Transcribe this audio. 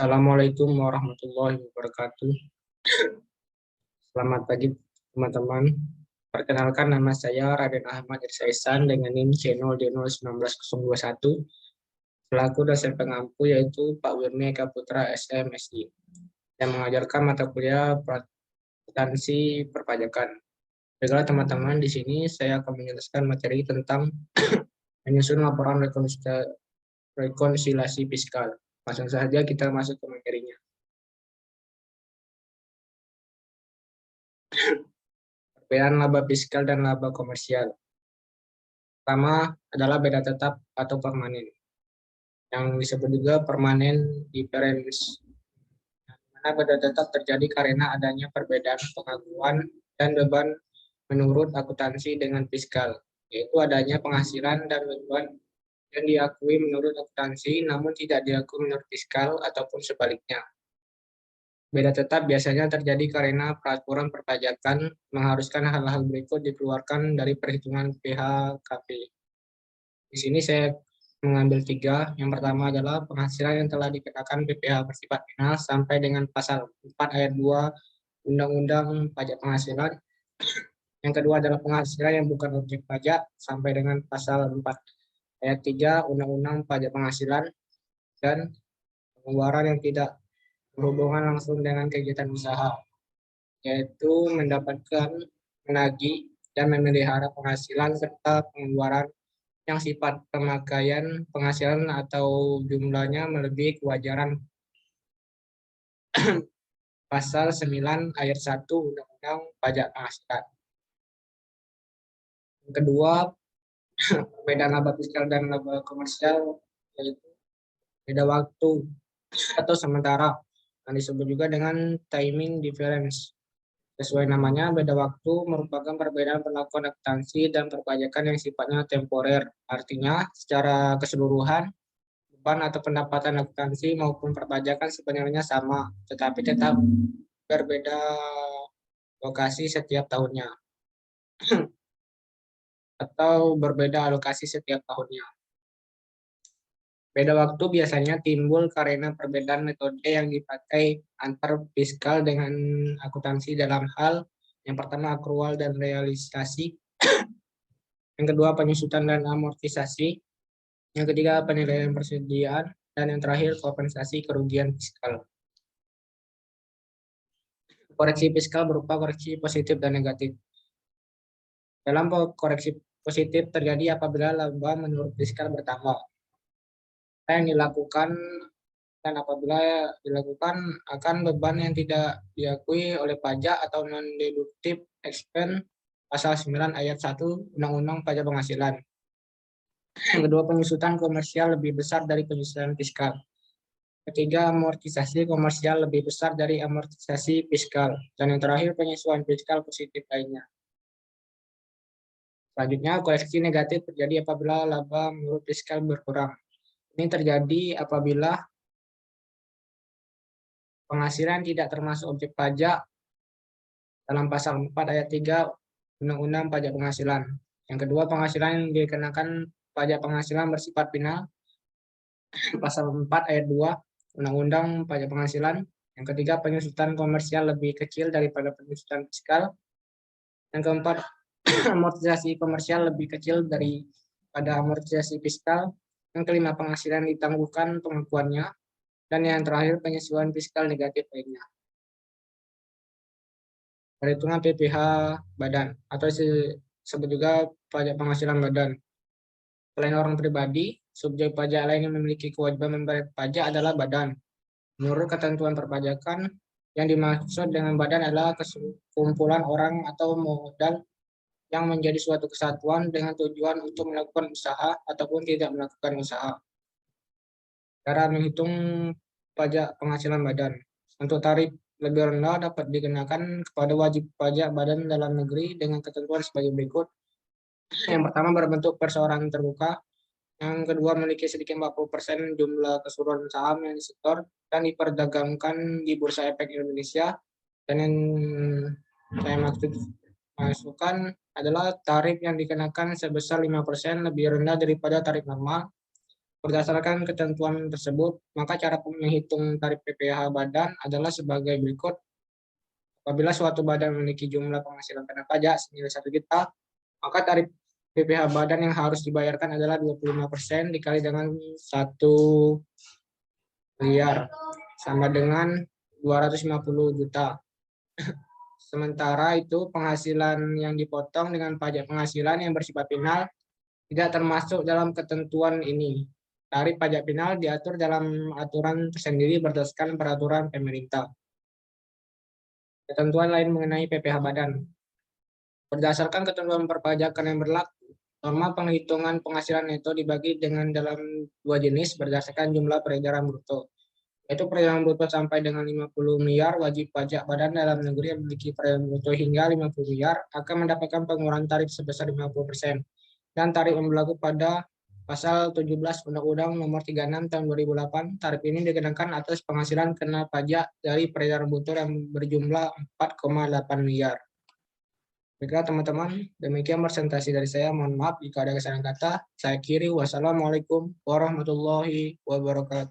Assalamualaikum warahmatullahi wabarakatuh. Selamat pagi teman-teman. Perkenalkan, nama saya Raden Ahmad Irsaisan dengan NIM C0D01921 selaku dosen pengampu yaitu Pak Wirni Eka Putra SMSI yang mengajarkan mata kuliah akuntansi perpajakan. Baiklah teman-teman, di sini saya akan menjelaskan materi tentang menyusun laporan rekonsiliasi fiskal. Langsung saja kita masuk ke materinya. Perbedaan laba fiskal dan laba komersial. Pertama adalah beda tetap atau permanen, yang disebut juga permanen difference. Mana beda tetap terjadi karena adanya perbedaan pengakuan dan beban menurut akuntansi dengan fiskal, yaitu adanya penghasilan dan beban yang diakui menurut akuntansi namun tidak diakui menurut fiskal ataupun sebaliknya. Beda tetap biasanya terjadi karena peraturan perpajakan mengharuskan hal-hal berikut dikeluarkan dari perhitungan PHKP. Di sini saya mengambil 3. Yang pertama adalah penghasilan yang telah dikenakan PPh bersifat final sampai dengan pasal 4 ayat 2 Undang-Undang Pajak Penghasilan. Yang kedua adalah penghasilan yang bukan objek pajak sampai dengan pasal 4 ayat 3 Undang-Undang Pajak Penghasilan, dan pengeluaran yang tidak berhubungan langsung dengan kegiatan usaha, yaitu mendapatkan, menagih, dan memelihara penghasilan serta pengeluaran yang sifat pemakaian penghasilan atau jumlahnya melebihi kewajaran pasal 9 ayat 1 Undang-Undang Pajak Penghasilan. Yang kedua, perbedaan laba fiskal dan laba komersial yaitu beda waktu atau sementara, yang disebut juga dengan timing difference. Sesuai namanya, beda waktu merupakan perbedaan perlakuan akuntansi dan perpajakan yang sifatnya temporer. Artinya, secara keseluruhan, beban atau pendapatan akuntansi maupun perpajakan sebenarnya sama, tetapi tetap berbeda lokasi setiap tahunnya atau berbeda alokasi setiap tahunnya. Beda waktu biasanya timbul karena perbedaan metode yang dipakai antar fiskal dengan akuntansi dalam hal yang pertama akrual dan realisasi, yang kedua penyusutan dan amortisasi, yang ketiga penilaian persediaan, dan yang terakhir kompensasi kerugian fiskal. Koreksi fiskal berupa koreksi positif dan negatif. Dalam koreksi positif terjadi apabila laba menurut fiskal bertambah. Yang dilakukan dan apabila dilakukan akan beban yang tidak diakui oleh pajak atau non-deductive expense pasal 9 ayat 1 Undang-Undang Pajak Penghasilan. Yang kedua, penyusutan komersial lebih besar dari penyusutan fiskal. Ketiga, amortisasi komersial lebih besar dari amortisasi fiskal. Dan yang terakhir, penyesuaian fiskal positif lainnya. Selanjutnya, koreksi negatif terjadi apabila laba menurut fiskal berkurang. Ini terjadi apabila penghasilan tidak termasuk objek pajak dalam pasal 4 ayat 3 Undang-Undang Pajak Penghasilan. Yang kedua, penghasilan yang dikenakan pajak penghasilan bersifat final pasal 4 ayat 2 Undang-Undang Pajak Penghasilan. Yang ketiga, penyusutan komersial lebih kecil daripada penyusutan fiskal. Yang keempat, amortisasi komersial lebih kecil daripada amortisasi fiskal. Yang kelima, penghasilan ditangguhkan pengakuannya. Dan yang terakhir, penyesuaian fiskal negatif lainnya. Perhitungan PPh badan atau disebut juga pajak penghasilan badan. Selain orang pribadi, subjek pajak lain yang memiliki kewajiban membayar pajak adalah badan. Menurut ketentuan perpajakan, yang dimaksud dengan badan adalah kumpulan orang atau modal yang menjadi suatu kesatuan dengan tujuan untuk melakukan usaha ataupun tidak melakukan usaha. Cara menghitung pajak penghasilan badan. Untuk tarif lebih rendah dapat dikenakan kepada wajib pajak badan dalam negeri dengan ketentuan sebagai berikut. Yang pertama, berbentuk perseorangan terbuka. Yang kedua, memiliki sedikit 40% jumlah keseluruhan saham yang disetor dan diperdagangkan di Bursa Efek Indonesia. Dan yang saya masukkan adalah tarif yang dikenakan sebesar 5% lebih rendah daripada tarif normal. Berdasarkan ketentuan tersebut, maka cara menghitung tarif PPh badan adalah sebagai berikut. Apabila suatu badan memiliki jumlah penghasilan kena pajak senilai 1 juta, maka tarif PPh badan yang harus dibayarkan adalah 25% dikali dengan 1 miliar, sama dengan 250 juta. Sementara itu, penghasilan yang dipotong dengan pajak penghasilan yang bersifat final tidak termasuk dalam ketentuan ini. Tarif pajak final diatur dalam aturan tersendiri berdasarkan peraturan pemerintah. Ketentuan lain mengenai PPh badan. Berdasarkan ketentuan perpajakan yang berlaku, norma penghitungan penghasilan neto dibagi dengan dalam 2 jenis berdasarkan jumlah peredaran bruto. Yaitu peredaran bruto sampai dengan 50 miliar, wajib pajak badan dalam negeri yang memiliki peredaran bruto hingga 50 miliar akan mendapatkan pengurangan tarif sebesar 50%. Dan tarif yang berlaku pada Pasal 17 Undang-Undang Nomor 36 Tahun 2008, tarif ini dikenakan atas penghasilan kena pajak dari peredaran bruto yang berjumlah 4,8 miliar. Baiklah teman-teman, demikian presentasi dari saya. Mohon maaf jika ada kesalahan kata. Saya akhiri. Wassalamualaikum warahmatullahi wabarakatuh.